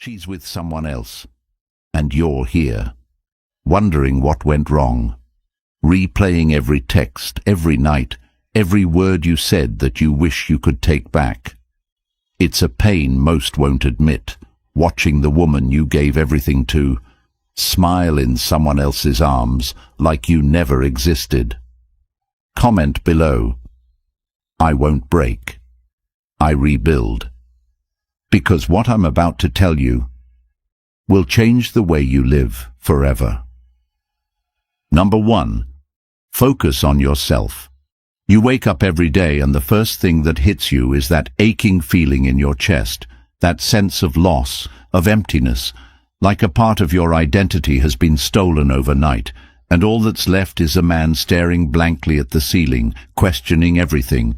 She's with someone else, and you're here, wondering what went wrong, replaying every text, every night, every word you said that you wish you could take back. It's a pain most won't admit, watching the woman you gave everything to smile in someone else's arms like you never existed. Comment below. I won't break. I rebuild. Because what I'm about to tell you will change the way you live forever. Number 1. Focus on yourself. You wake up every day and the first thing that hits you is that aching feeling in your chest, that sense of loss, of emptiness, like a part of your identity has been stolen overnight, and all that's left is a man staring blankly at the ceiling, questioning everything.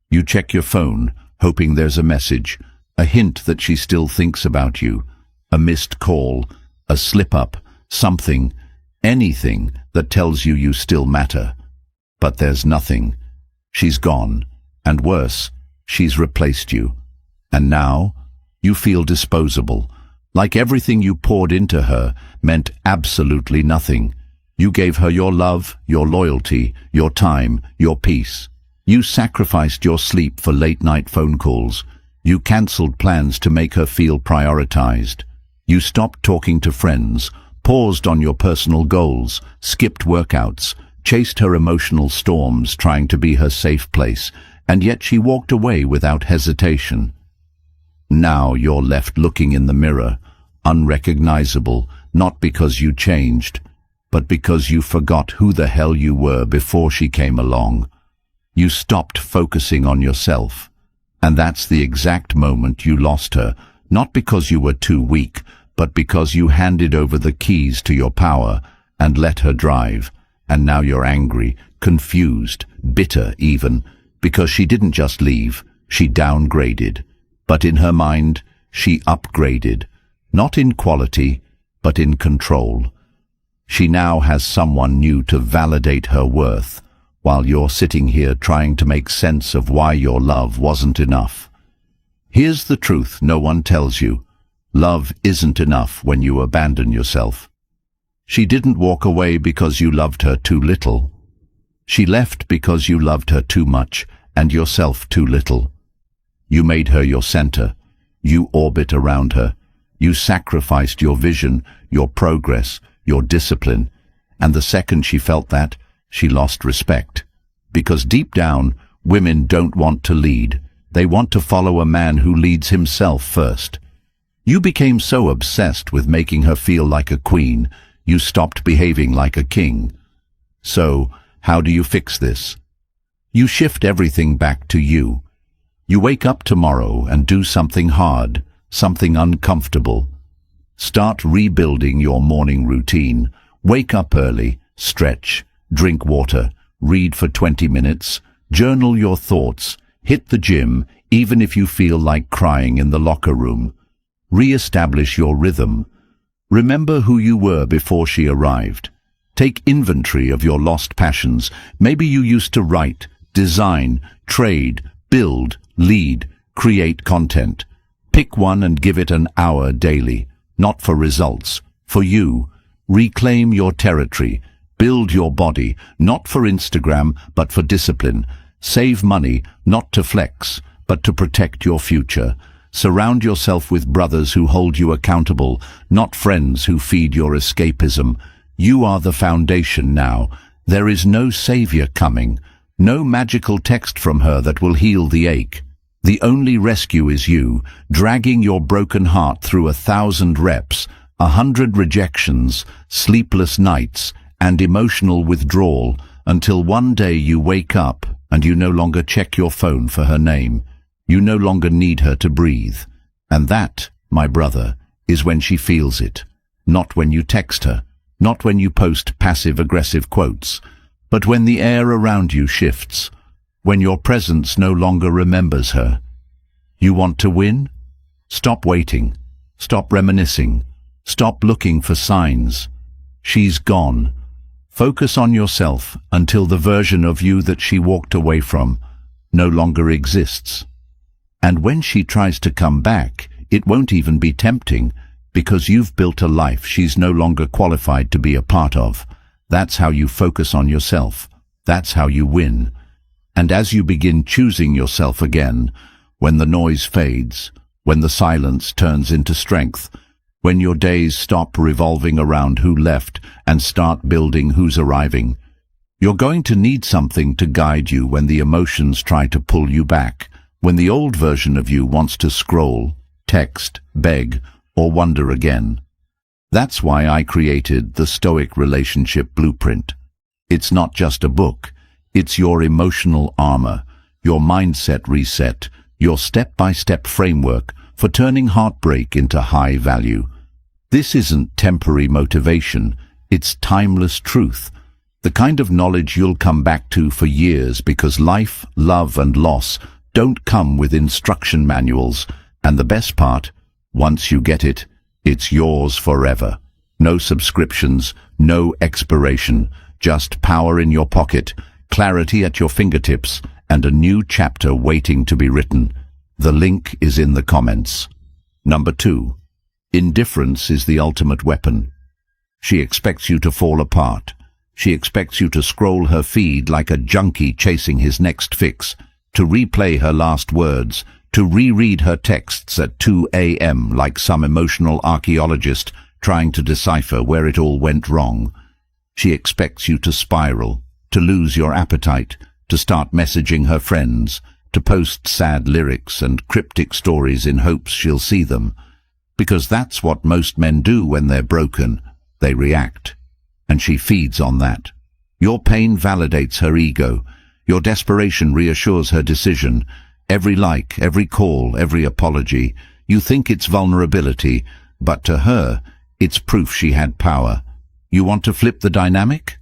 You check your phone, hoping there's a message, a hint that she still thinks about you, a missed call, a slip-up, something, anything that tells you you still matter. But there's nothing. She's gone, and worse, she's replaced you. And now, you feel disposable, like everything you poured into her meant absolutely nothing. You gave her your love, your loyalty, your time, your peace. You sacrificed your sleep for late-night phone calls. You cancelled plans to make her feel prioritized. You stopped talking to friends, paused on your personal goals, skipped workouts, chased her emotional storms trying to be her safe place, and yet she walked away without hesitation. Now you're left looking in the mirror, unrecognizable, not because you changed, but because you forgot who the hell you were before she came along. You stopped focusing on yourself. And that's the exact moment you lost her, not because you were too weak, but because you handed over the keys to your power and let her drive. And now you're angry, confused, bitter even, because she didn't just leave, she downgraded. But in her mind, she upgraded, not in quality, but in control. She now has someone new to validate her worth, while you're sitting here trying to make sense of why your love wasn't enough. Here's the truth no one tells you. Love isn't enough when you abandon yourself. She didn't walk away because you loved her too little. She left because you loved her too much and yourself too little. You made her your center. You orbit around her. You sacrificed your vision, your progress, your discipline. And the second she felt that, she lost respect. Because deep down, women don't want to lead. They want to follow a man who leads himself first. You became so obsessed with making her feel like a queen, you stopped behaving like a king. So, how do you fix this? You shift everything back to you. You wake up tomorrow and do something hard, something uncomfortable. Start rebuilding your morning routine. Wake up early, stretch, drink water, read for 20 minutes, journal your thoughts, hit the gym, even if you feel like crying in the locker room. Re-establish your rhythm. Remember who you were before she arrived. Take inventory of your lost passions. Maybe you used to write, design, trade, build, lead, create content. Pick one and give it an hour daily, not for results, for you. Reclaim your territory. Build your body, not for Instagram, but for discipline. Save money, not to flex, but to protect your future. Surround yourself with brothers who hold you accountable, not friends who feed your escapism. You are the foundation now. There is no savior coming, no magical text from her that will heal the ache. The only rescue is you, dragging your broken heart through 1,000 reps, 100 rejections, sleepless nights, and emotional withdrawal, until one day you wake up and you no longer check your phone for her name. You no longer need her to breathe. And that, my brother, is when she feels it. Not when you text her, not when you post passive-aggressive quotes, but when the air around you shifts, when your presence no longer remembers her. You want to win? Stop waiting. Stop reminiscing. Stop looking for signs. She's gone. Focus on yourself until the version of you that she walked away from no longer exists. And when she tries to come back, it won't even be tempting. Because you've built a life she's no longer qualified to be a part of. That's how you focus on yourself. That's how you win. And as you begin choosing yourself again, when the noise fades, when the silence turns into strength, when your days stop revolving around who left and start building who's arriving, you're going to need something to guide you when the emotions try to pull you back, when the old version of you wants to scroll, text, beg, or wonder again. That's why I created the Stoic Relationship Blueprint. It's not just a book. It's your emotional armor, your mindset reset, your step-by-step framework for turning heartbreak into high value. This isn't temporary motivation. It's timeless truth. The kind of knowledge you'll come back to for years, because life, love, and loss don't come with instruction manuals. And the best part, once you get it, it's yours forever. No subscriptions, no expiration, just power in your pocket, clarity at your fingertips, and a new chapter waiting to be written. The link is in the comments. Number 2. Indifference is the ultimate weapon. She expects you to fall apart. She expects you to scroll her feed like a junkie chasing his next fix, to replay her last words, to reread her texts at 2 a.m. like some emotional archaeologist trying to decipher where it all went wrong. She expects you to spiral, to lose your appetite, to start messaging her friends, to post sad lyrics and cryptic stories in hopes she'll see them. Because that's what most men do when they're broken. They react. And she feeds on that. Your pain validates her ego. Your desperation reassures her decision. Every like, every call, every apology, you think it's vulnerability, but to her, it's proof she had power. You want to flip the dynamic?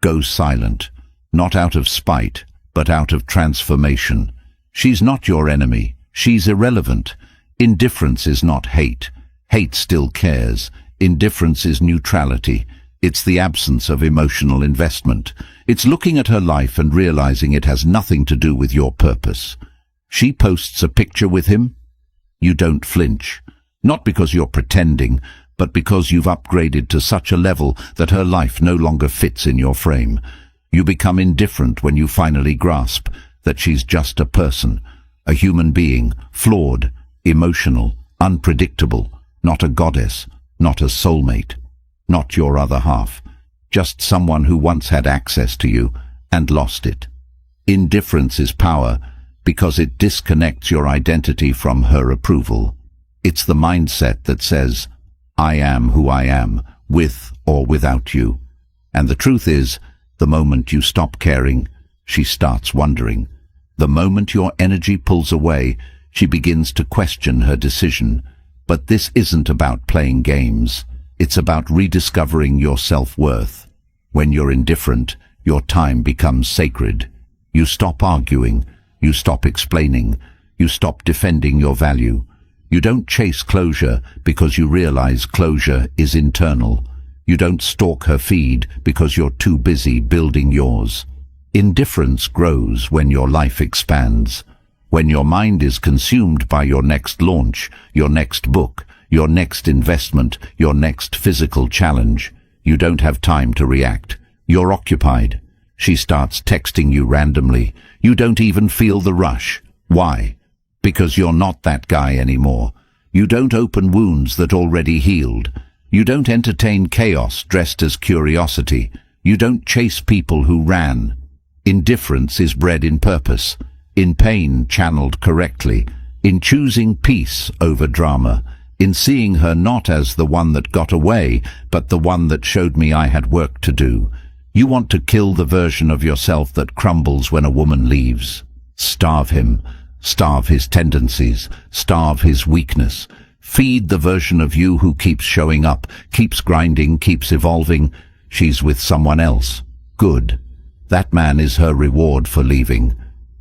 Go silent. Not out of spite, but out of transformation. She's not your enemy. She's irrelevant. Indifference is not hate. Hate still cares. Indifference is neutrality. It's the absence of emotional investment. It's looking at her life and realizing it has nothing to do with your purpose. She posts a picture with him. You don't flinch. Not because you're pretending, but because you've upgraded to such a level that her life no longer fits in your frame. You become indifferent when you finally grasp that she's just a person, a human being, flawed, emotional, unpredictable, not a goddess, not a soulmate, not your other half, just someone who once had access to you and lost it. Indifference is power because it disconnects your identity from her approval. It's the mindset that says, I am who I am, with or without you. And the truth is, the moment you stop caring, she starts wondering. The moment your energy pulls away, she begins to question her decision. But this isn't about playing games. It's about rediscovering your self-worth. When you're indifferent, your time becomes sacred. You stop arguing. You stop explaining. You stop defending your value. You don't chase closure because you realize closure is internal. You don't stalk her feed because you're too busy building yours. Indifference grows when your life expands. When your mind is consumed by your next launch, your next book, your next investment, your next physical challenge, you don't have time to react. You're occupied. She starts texting you randomly. You don't even feel the rush. Why? Because you're not that guy anymore. You don't open wounds that already healed. You don't entertain chaos dressed as curiosity. You don't chase people who ran. Indifference is bred in purpose, in pain channeled correctly, in choosing peace over drama, in seeing her not as the one that got away, but the one that showed me I had work to do. You want to kill the version of yourself that crumbles when a woman leaves. Starve him. Starve his tendencies. Starve his weakness. Feed the version of you who keeps showing up, keeps grinding, keeps evolving. She's with someone else. Good. That man is her reward for leaving.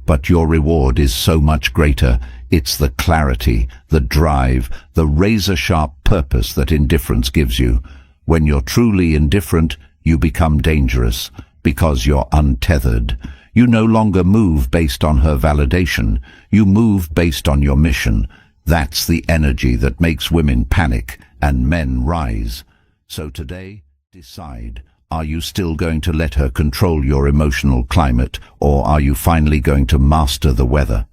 But your reward is so much greater. It's the clarity, the drive, the razor-sharp purpose that indifference gives you. When you're truly indifferent, you become dangerous because you're untethered. You no longer move based on her validation. You move based on your mission. That's the energy that makes women panic and men rise. So today, decide, are you still going to let her control your emotional climate, or are you finally going to master the weather?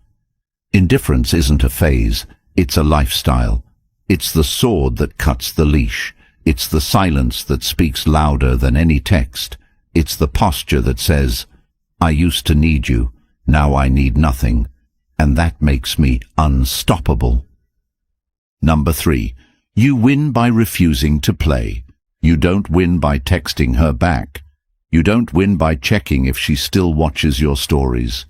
Indifference isn't a phase, it's a lifestyle. It's the sword that cuts the leash. It's the silence that speaks louder than any text. It's the posture that says, I used to need you, now I need nothing, and that makes me unstoppable. Number 3. You win by refusing to play. You don't win by texting her back. You don't win by checking if she still watches your stories.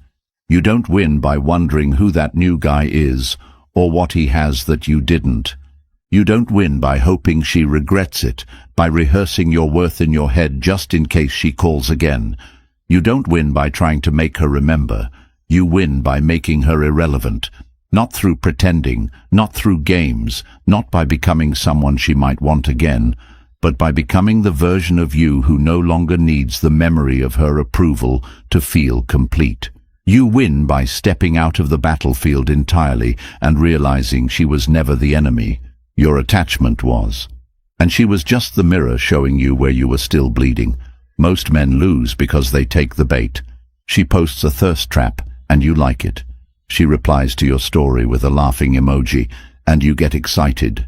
You don't win by wondering who that new guy is, or what he has that you didn't. You don't win by hoping she regrets it, by rehearsing your worth in your head just in case she calls again. You don't win by trying to make her remember. You win by making her irrelevant. Not through pretending, not through games, not by becoming someone she might want again, but by becoming the version of you who no longer needs the memory of her approval to feel complete. You win by stepping out of the battlefield entirely and realizing she was never the enemy. Your attachment was. And she was just the mirror showing you where you were still bleeding. Most men lose because they take the bait. She posts a thirst trap, and you like it. She replies to your story with a laughing emoji, and you get excited.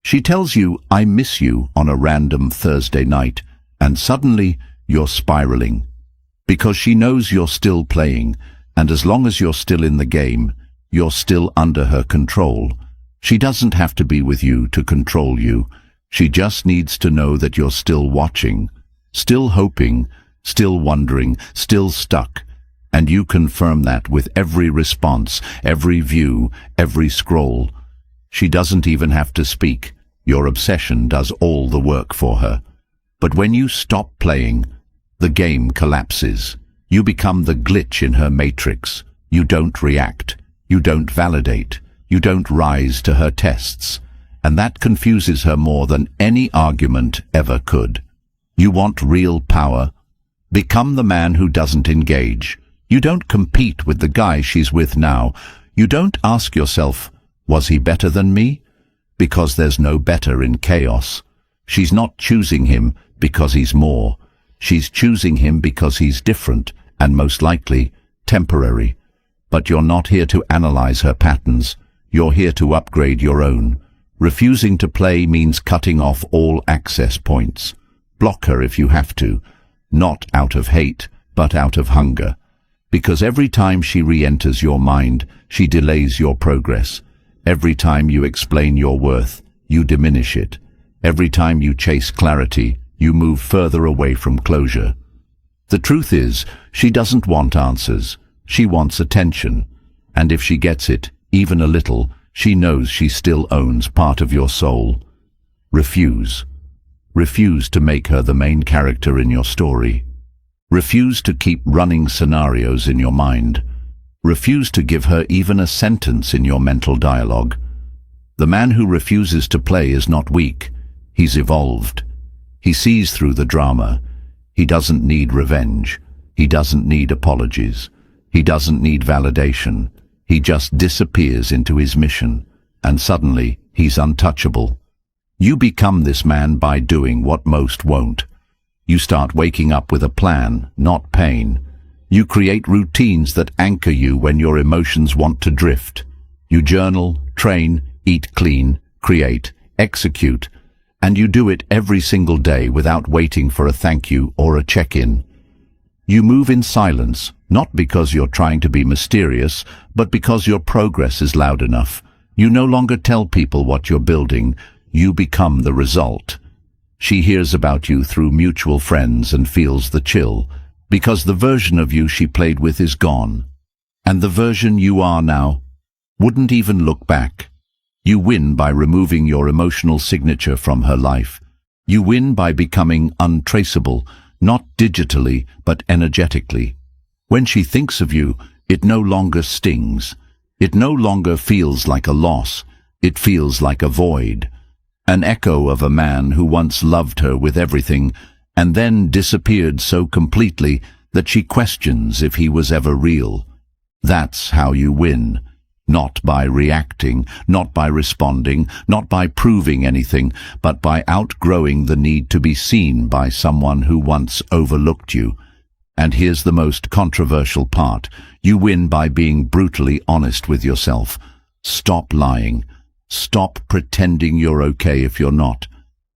She tells you, I miss you, on a random Thursday night, and suddenly you're spiraling. Because she knows you're still playing, and as long as you're still in the game, you're still under her control. She doesn't have to be with you to control you. She just needs to know that you're still watching, still hoping, still wondering, still stuck. And you confirm that with every response, every view, every scroll. She doesn't even have to speak. Your obsession does all the work for her. But when you stop playing, the game collapses. You become the glitch in her matrix. You don't react. You don't validate. You don't rise to her tests. And that confuses her more than any argument ever could. You want real power? Become the man who doesn't engage. You don't compete with the guy she's with now. You don't ask yourself, was he better than me? Because there's no better in chaos. She's not choosing him because he's more. She's choosing him because he's different and most likely temporary. But you're not here to analyze her patterns. You're here to upgrade your own. Refusing to play means cutting off all access points. Block her if you have to, not out of hate, but out of hunger. Because every time she re-enters your mind, she delays your progress. Every time you explain your worth, you diminish it. Every time you chase clarity, you move further away from closure. The truth is, she doesn't want answers. She wants attention. And if she gets it, even a little, she knows she still owns part of your soul. Refuse. Refuse to make her the main character in your story. Refuse to keep running scenarios in your mind. Refuse to give her even a sentence in your mental dialogue. The man who refuses to play is not weak. He's evolved. He sees through the drama. He doesn't need revenge. He doesn't need apologies. He doesn't need validation. He just disappears into his mission, and suddenly he's untouchable. You become this man by doing what most won't. You start waking up with a plan, not pain. You create routines that anchor you when your emotions want to drift. You journal, train, eat clean, create, execute, and you do it every single day without waiting for a thank you or a check-in. You move in silence, not because you're trying to be mysterious, but because your progress is loud enough. You no longer tell people what you're building. You become the result. She hears about you through mutual friends and feels the chill, because the version of you she played with is gone. And the version you are now wouldn't even look back. You win by removing your emotional signature from her life. You win by becoming untraceable, not digitally, but energetically. When she thinks of you, it no longer stings. It no longer feels like a loss. It feels like a void. An echo of a man who once loved her with everything and then disappeared so completely that she questions if he was ever real. That's how you win. Not by reacting, not by responding, not by proving anything, but by outgrowing the need to be seen by someone who once overlooked you. And here's the most controversial part. You win by being brutally honest with yourself. Stop lying. Stop pretending you're okay if you're not.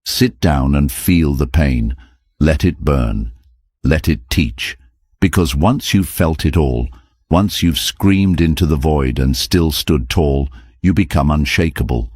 Sit down and feel the pain. Let it burn. Let it teach. Because once you've felt it all, once you've screamed into the void and still stood tall, you become unshakable.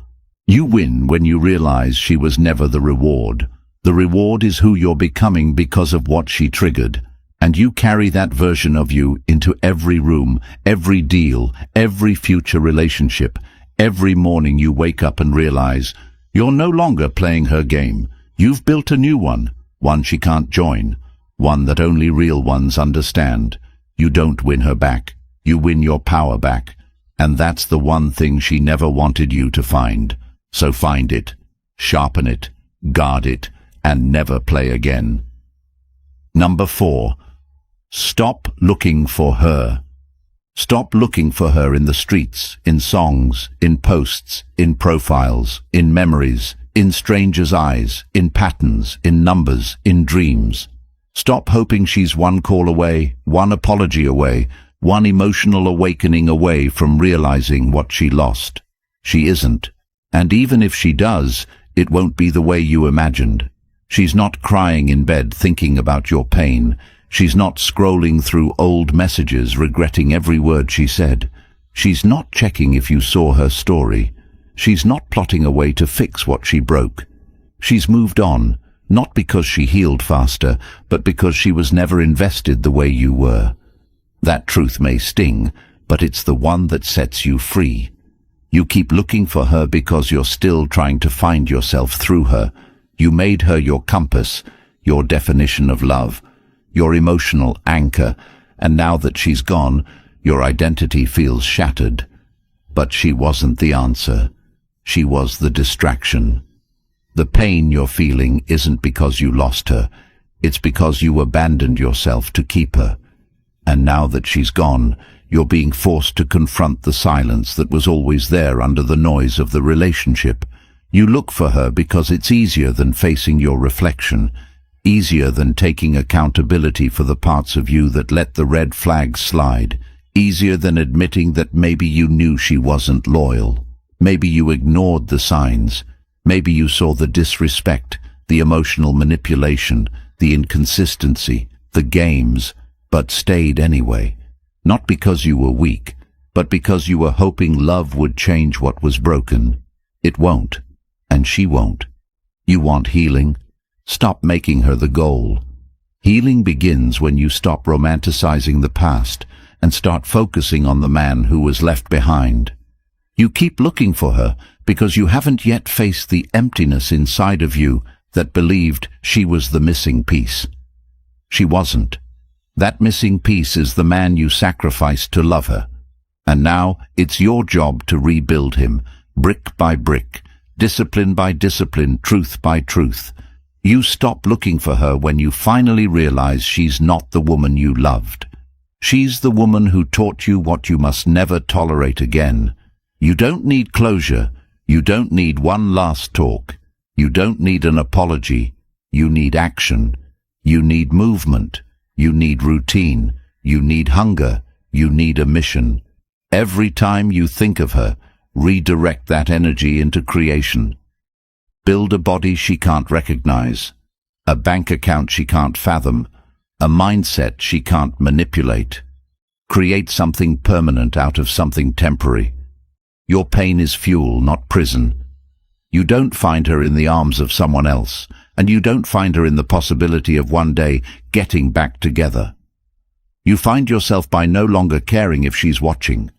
You win when you realize she was never the reward. The reward is who you're becoming because of what she triggered. And you carry that version of you into every room, every deal, every future relationship. Every morning you wake up and realize you're no longer playing her game. You've built a new one she can't join, one that only real ones understand. You don't win her back. You win your power back. And that's the one thing she never wanted you to find. So find it, sharpen it, guard it, and never play again. Number 4. Stop looking for her. Stop looking for her in the streets, in songs, in posts, in profiles, in memories, in strangers' eyes, in patterns, in numbers, in dreams. Stop hoping she's one call away, one apology away, one emotional awakening away from realizing what she lost. She isn't. And even if she does, it won't be the way you imagined. She's not crying in bed thinking about your pain. She's not scrolling through old messages regretting every word she said. She's not checking if you saw her story. She's not plotting a way to fix what she broke. She's moved on, not because she healed faster, but because she was never invested the way you were. That truth may sting, but it's the one that sets you free. You keep looking for her because you're still trying to find yourself through her. You made her your compass, your definition of love, your emotional anchor, and now that she's gone, your identity feels shattered. But she wasn't the answer. She was the distraction. The pain you're feeling isn't because you lost her. It's because you abandoned yourself to keep her. And now that she's gone, you're being forced to confront the silence that was always there under the noise of the relationship. You look for her because it's easier than facing your reflection, easier than taking accountability for the parts of you that let the red flags slide, easier than admitting that maybe you knew she wasn't loyal. Maybe you ignored the signs. Maybe you saw the disrespect, the emotional manipulation, the inconsistency, the games, but stayed anyway. Not because you were weak, but because you were hoping love would change what was broken. It won't, and she won't. You want healing? Stop making her the goal. Healing begins when you stop romanticizing the past and start focusing on the man who was left behind. You keep looking for her because you haven't yet faced the emptiness inside of you that believed she was the missing piece. She wasn't. That missing piece is the man you sacrificed to love her. And now it's your job to rebuild him, brick by brick, discipline by discipline, truth by truth. You stop looking for her when you finally realize she's not the woman you loved. She's the woman who taught you what you must never tolerate again. You don't need closure. You don't need one last talk. You don't need an apology. You need action. You need movement. You need routine. You need hunger. You need a mission. Every time you think of her, redirect that energy into creation. Build a body she can't recognize, a bank account she can't fathom, a mindset she can't manipulate. Create something permanent out of something temporary. Your pain is fuel, not prison. You don't find her in the arms of someone else, and you don't find her in the possibility of one day getting back together. You find yourself by no longer caring if she's watching.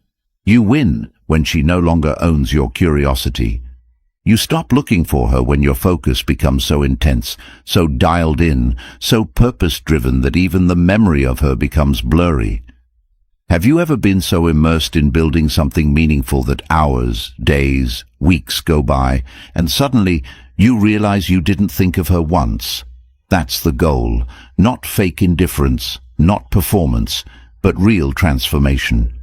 You win when she no longer owns your curiosity. You stop looking for her when your focus becomes so intense, so dialed in, so purpose-driven that even the memory of her becomes blurry. Have you ever been so immersed in building something meaningful that hours, days, weeks go by, and suddenly you realize you didn't think of her once? That's the goal, not fake indifference, not performance, but real transformation.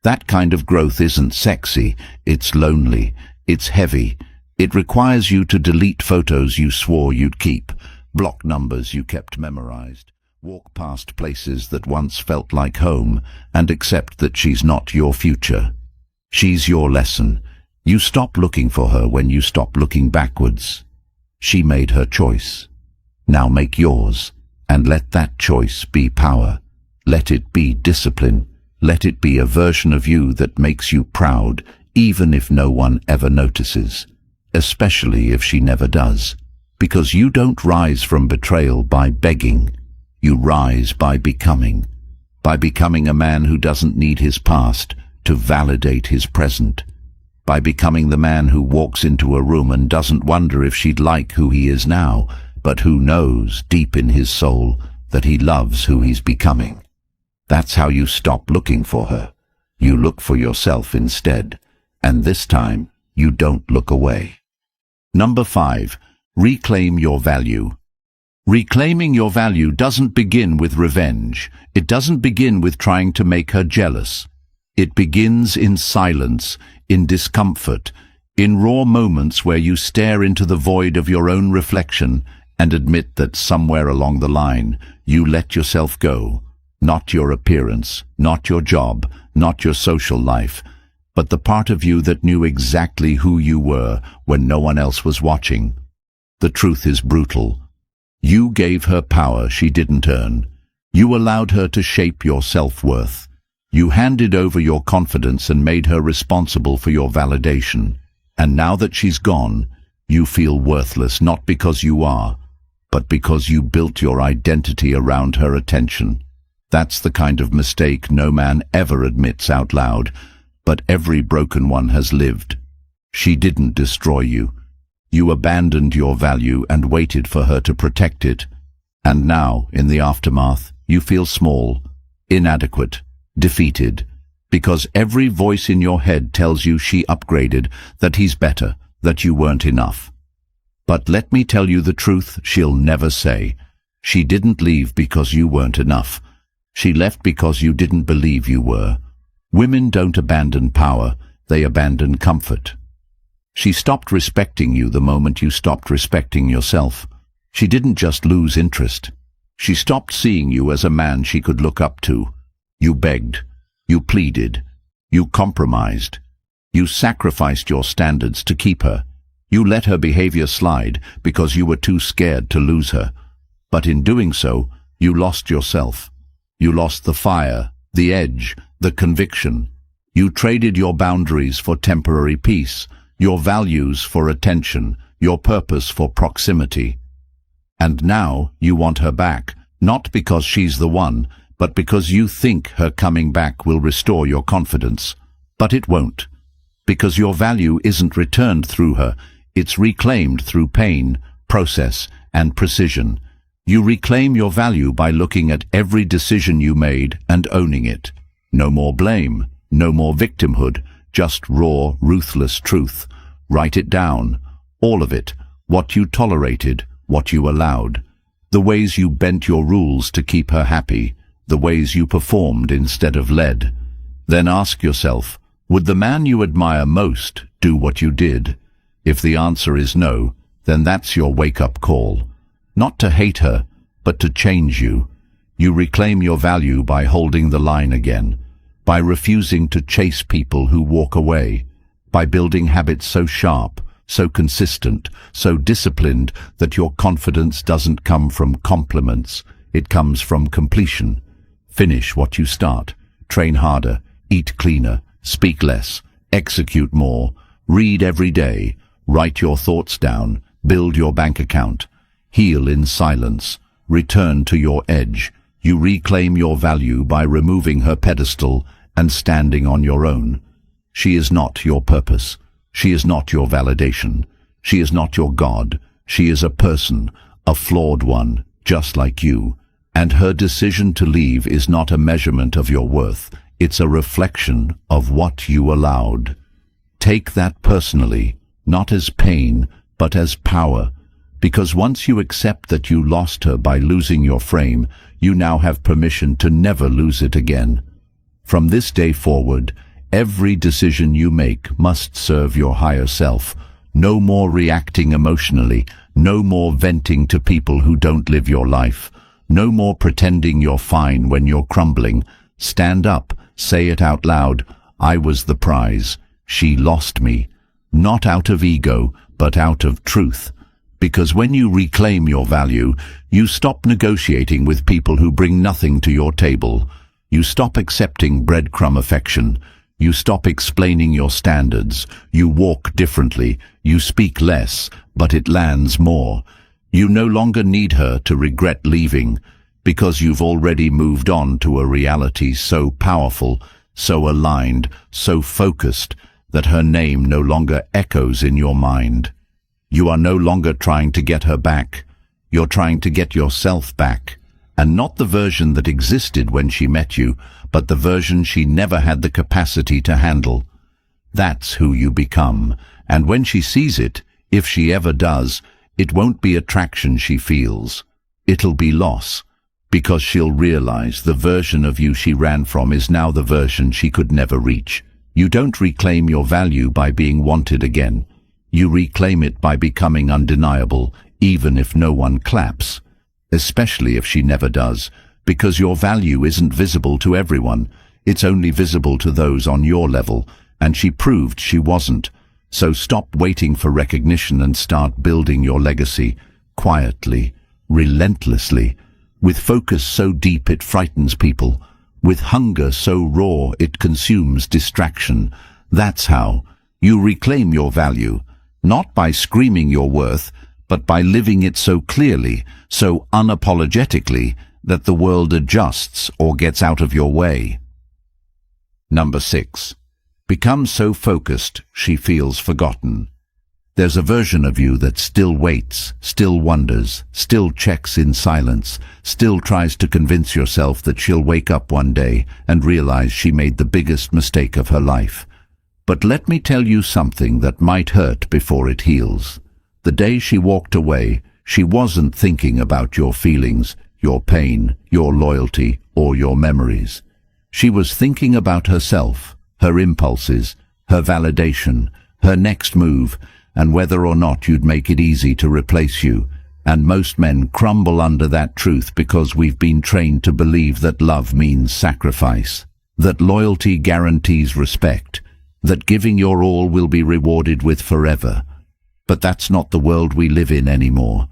That kind of growth isn't sexy, it's lonely, it's heavy. It requires you to delete photos you swore you'd keep, block numbers you kept memorized, walk past places that once felt like home, and accept that she's not your future. She's your lesson. You stop looking for her when you stop looking backwards. She made her choice. Now make yours, and let that choice be power. Let it be discipline. Let it be a version of you that makes you proud, even if no one ever notices, especially if she never does. Because you don't rise from betrayal by begging. You rise by becoming a man who doesn't need his past to validate his present, by becoming the man who walks into a room and doesn't wonder if she'd like who he is now, but who knows deep in his soul that he loves who he's becoming. That's how you stop looking for her. You look for yourself instead, and this time you don't look away. Number 5. Reclaim your value. Reclaiming your value doesn't begin with revenge. It doesn't begin with trying to make her jealous. It begins in silence, in discomfort, in raw moments where you stare into the void of your own reflection and admit that somewhere along the line you let yourself go. Not your appearance, not your job, not your social life, but the part of you that knew exactly who you were when no one else was watching. The truth is brutal. You gave her power she didn't earn. You allowed her to shape your self-worth. You handed over your confidence and made her responsible for your validation. And now that she's gone, you feel worthless not because you are, but because you built your identity around her attention. That's the kind of mistake no man ever admits out loud, but every broken one has lived. She didn't destroy you. You abandoned your value and waited for her to protect it. And now, in the aftermath, you feel small, inadequate, defeated, because every voice in your head tells you she upgraded, that he's better, that you weren't enough. But let me tell you the truth she'll never say. She didn't leave because you weren't enough. She left because you didn't believe you were. Women don't abandon power, they abandon comfort. She stopped respecting you the moment you stopped respecting yourself. She didn't just lose interest. She stopped seeing you as a man she could look up to. You begged. You pleaded. You compromised. You sacrificed your standards to keep her. You let her behavior slide because you were too scared to lose her. But in doing so, you lost yourself. You lost the fire, the edge, the conviction. You traded your boundaries for temporary peace, your values for attention, your purpose for proximity. And now you want her back, not because she's the one, but because you think her coming back will restore your confidence. But it won't, because your value isn't returned through her, it's reclaimed through pain, process, and precision. You reclaim your value by looking at every decision you made and owning it. No more blame, no more victimhood, just raw, ruthless truth. Write it down, all of it, what you tolerated, what you allowed, the ways you bent your rules to keep her happy, the ways you performed instead of led. Then ask yourself, would the man you admire most do what you did? If the answer is no, then that's your wake-up call. Not to hate her, but to change you. You reclaim your value by holding the line again, by refusing to chase people who walk away, by building habits so sharp, so consistent, so disciplined that your confidence doesn't come from compliments, it comes from completion. Finish what you start, train harder, eat cleaner, speak less, execute more, read every day, write your thoughts down, build your bank account, heal in silence, return to your edge. You reclaim your value by removing her pedestal and standing on your own. She is not your purpose. She is not your validation. She is not your God. She is a person, a flawed one, just like you. And her decision to leave is not a measurement of your worth. It's a reflection of what you allowed. Take that personally, not as pain, but as power. Because once you accept that you lost her by losing your frame, you now have permission to never lose it again. From this day forward, Every decision you make must serve your higher self. No more reacting emotionally. No more venting to people who don't live your life. No more pretending you're fine when you're crumbling. Stand up, say it out loud. I was the prize. She lost me. Not out of ego, but out of truth. Because when you reclaim your value, you stop negotiating with people who bring nothing to your table. You stop accepting breadcrumb affection. You stop explaining your standards. You walk differently. You speak less, but it lands more. You no longer need her to regret leaving, because you've already moved on to a reality so powerful, so aligned, so focused, that her name no longer echoes in your mind. You are no longer trying to get her back. You're trying to get yourself back. And not the version that existed when she met you, but the version she never had the capacity to handle. That's who you become. And when she sees it, if she ever does, it won't be attraction she feels. It'll be loss, because she'll realize the version of you she ran from is now the version she could never reach. You don't reclaim your value by being wanted again. You reclaim it by becoming undeniable, even if no one claps. Especially if she never does, because your value isn't visible to everyone. It's only visible to those on your level, and she proved she wasn't. So stop waiting for recognition and start building your legacy, quietly, relentlessly, with focus so deep it frightens people, with hunger so raw it consumes distraction. That's how you reclaim your value, not by screaming your worth, but by living it so clearly, so unapologetically, that the world adjusts or gets out of your way. Number 6. Become so focused she feels forgotten. There's a version of you that still waits, still wonders, still checks in silence, still tries to convince yourself that she'll wake up one day and realize she made the biggest mistake of her life. But let me tell you something that might hurt before it heals. The day she walked away, she wasn't thinking about your feelings, your pain, your loyalty, or your memories. She was thinking about herself, her impulses, her validation, her next move, and whether or not you'd make it easy to replace you. And most men crumble under that truth because we've been trained to believe that love means sacrifice, that loyalty guarantees respect, that giving your all will be rewarded with forever. But that's not the world we live in anymore,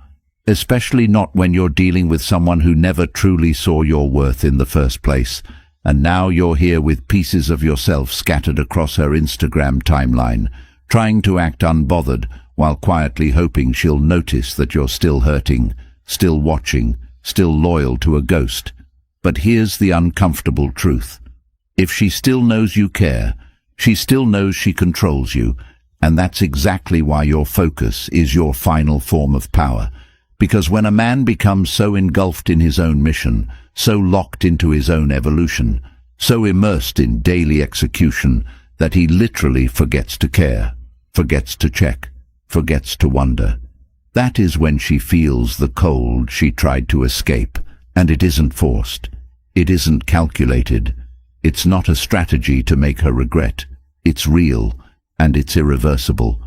especially not when you're dealing with someone who never truly saw your worth in the first place, and now you're here with pieces of yourself scattered across her Instagram timeline, trying to act unbothered while quietly hoping she'll notice that you're still hurting, still watching, still loyal to a ghost. But here's the uncomfortable truth. If she still knows you care, she still knows she controls you, and that's exactly why your focus is your final form of power. Because when a man becomes so engulfed in his own mission, so locked into his own evolution, so immersed in daily execution, that he literally forgets to care, forgets to check, forgets to wonder, that is when she feels the cold she tried to escape. And it isn't forced. It isn't calculated. It's not a strategy to make her regret. It's real, and it's irreversible.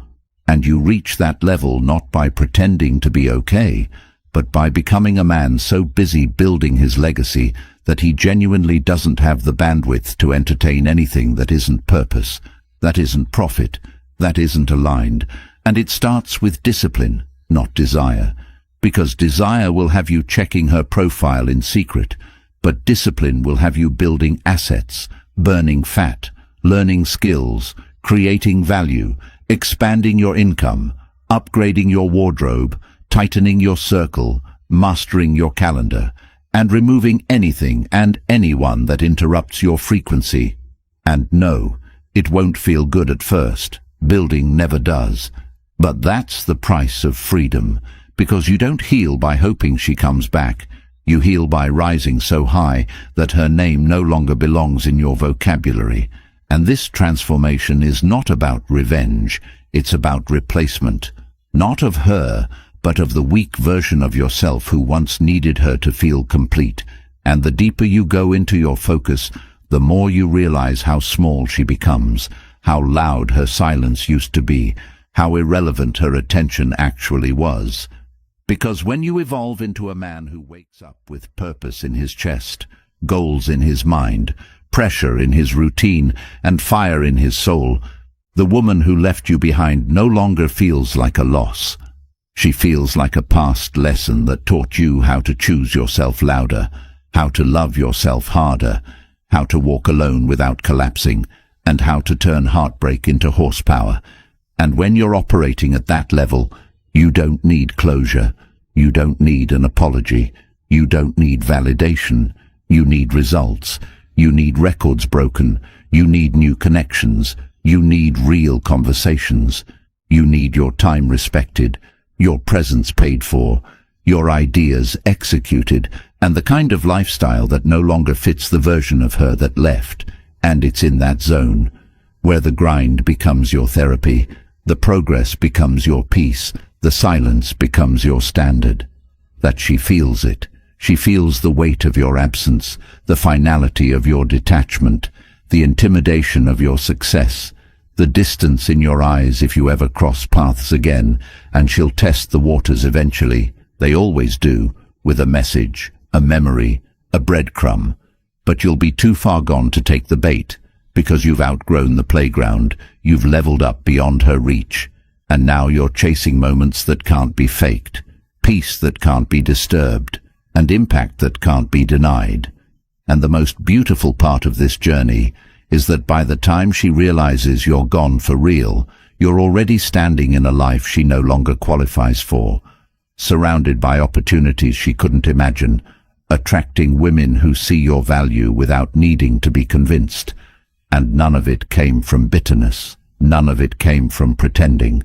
And you reach that level not by pretending to be okay, but by becoming a man so busy building his legacy that he genuinely doesn't have the bandwidth to entertain anything that isn't purpose, that isn't profit, that isn't aligned. And it starts with discipline, not desire. Because desire will have you checking her profile in secret, but discipline will have you building assets, burning fat, learning skills, creating value, expanding your income, upgrading your wardrobe, tightening your circle, mastering your calendar, and removing anything and anyone that interrupts your frequency. And no, it won't feel good at first. Building never does. But that's the price of freedom, because you don't heal by hoping she comes back. You heal by rising so high that her name no longer belongs in your vocabulary. And this transformation is not about revenge, it's about replacement. Not of her, but of the weak version of yourself who once needed her to feel complete. And the deeper you go into your focus, the more you realize how small she becomes, how loud her silence used to be, how irrelevant her attention actually was. Because when you evolve into a man who wakes up with purpose in his chest, goals in his mind, pressure in his routine, and fire in his soul, the woman who left you behind no longer feels like a loss. She feels like a past lesson that taught you how to choose yourself louder, how to love yourself harder, how to walk alone without collapsing, and how to turn heartbreak into horsepower. And when you're operating at that level, you don't need closure, you don't need an apology, you don't need validation, you need results, you need records broken, you need new connections, you need real conversations, you need your time respected, your presence paid for, your ideas executed, and the kind of lifestyle that no longer fits the version of her that left. And it's in that zone, where the grind becomes your therapy, the progress becomes your peace, the silence becomes your standard, that she feels it. She feels the weight of your absence, the finality of your detachment, the intimidation of your success, the distance in your eyes if you ever cross paths again, and she'll test the waters eventually. They always do, with a message, a memory, a breadcrumb. But you'll be too far gone to take the bait, because you've outgrown the playground, you've leveled up beyond her reach, and now you're chasing moments that can't be faked, peace that can't be disturbed, and impact that can't be denied. And the most beautiful part of this journey is that by the time she realizes you're gone for real, you're already standing in a life she no longer qualifies for, surrounded by opportunities she couldn't imagine, attracting women who see your value without needing to be convinced. And none of it came from bitterness, none of it came from pretending.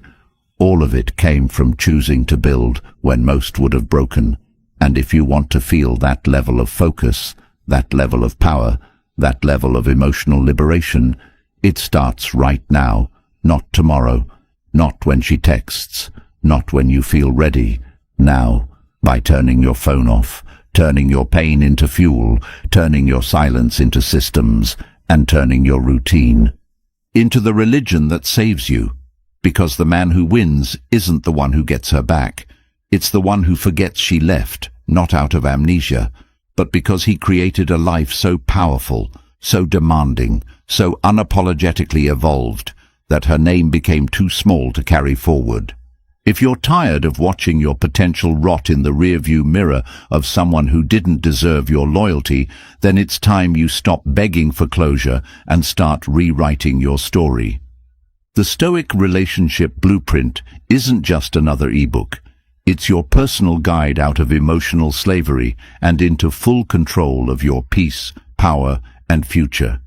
All of it came from choosing to build when most would have broken. And if you want to feel that level of focus, that level of power, that level of emotional liberation, it starts right now, not tomorrow, not when she texts, not when you feel ready. Now, by turning your phone off, turning your pain into fuel, turning your silence into systems, and turning your routine into the religion that saves you. Because the man who wins isn't the one who gets her back. It's the one who forgets she left, not out of amnesia, but because he created a life so powerful, so demanding, so unapologetically evolved, that her name became too small to carry forward. If you're tired of watching your potential rot in the rearview mirror of someone who didn't deserve your loyalty, then it's time you stop begging for closure and start rewriting your story. The Stoic Relationship Blueprint isn't just another ebook. It's your personal guide out of emotional slavery and into full control of your peace, power, and future.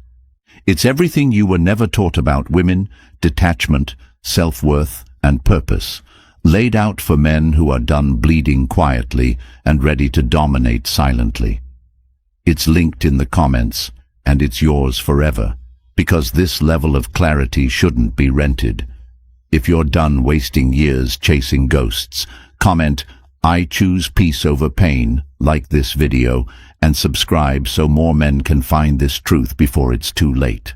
It's everything you were never taught about women, detachment, self-worth, and purpose, laid out for men who are done bleeding quietly and ready to dominate silently. It's linked in the comments, and it's yours forever, because this level of clarity shouldn't be rented. If you're done wasting years chasing ghosts, comment, "I choose peace over pain," like this video, and subscribe so more men can find this truth before it's too late.